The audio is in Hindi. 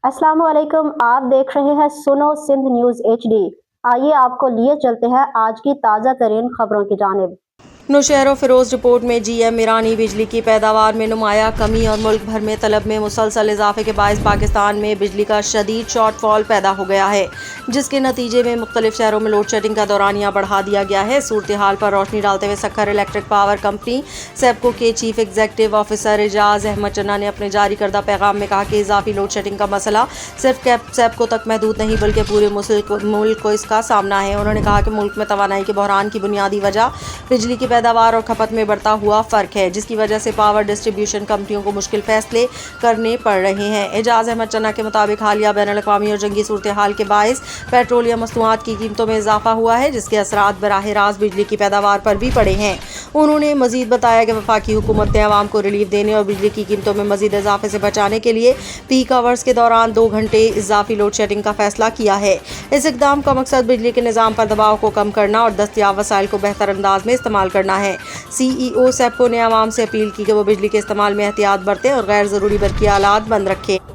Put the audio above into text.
अस्सलामुअलैकुम। आप देख रहे हैं सुनो सिंध न्यूज़ HD। आइए आपको लिए चलते हैं आज की ताज़ा तरीन खबरों की जानिब। नौशहर और फिरोज रिपोर्ट में GM ईरानी बिजली की पैदावार में नुमाया कमी और मुल्क भर में तलब में मुसलसल इजाफे के बायस पाकिस्तान में बिजली का शदीद शॉर्टफॉल पैदा हो गया है, जिसके नतीजे में मुख्तलिफ शहरों में लोड शेडिंग का दौरानिया बढ़ा दिया गया है। सूरत हाल पर रोशनी डालते हुए Sukkur electric power company SEPCO के chief executive officer Ejaz Ahmed Channa ने अपने जारी करदा पैगाम में कहा कि इजाफी लोड शेडिंग का मसला सिर्फ सेप्को तक महदूद नहीं बल्कि पूरे मुल्क को इसका सामना है। उन्होंने कहा कि मुल्क में तवानाई के बहरान की बुनियादी वजह बिजली की पैदावार और खपत में बढ़ता हुआ फ़र्क है, जिसकी वजह से पावर डिस्ट्रीब्यूशन कंपनियों को मुश्किल फैसले करने पड़ रहे हैं। एजाज अहमद चन्ना के मुताबिक हालिया बैनुल-अक़वामी और जंगी सूरत हाल के बायस पेट्रोलियम मसनूआत की कीमतों में इजाफा हुआ है, जिसके असरात बराह रास्त बिजली की पैदावार पर भी पड़े हैं। उन्होंने मजीद बताया कि वफाकी हुकूमत ने आवाम को रिलीफ देने और बिजली की कीमतों में मजीद इजाफे से बचाने के लिए पीक आवर्स के दौरान 2 घंटे इजाफी लोड शेडिंग का फैसला किया है। इस इकदाम का मकसद बिजली के निज़ाम पर दबाव को कम करना और दस्तयाब वसाइल को बेहतर अंदाज में इस्तेमाल करना है। CEO सेप्को ने आवाम से अपील की कि वो बिजली के इस्तेमाल में एहतियात बरतें और गैर ज़रूरी बरक़ी आलात बंद रखें।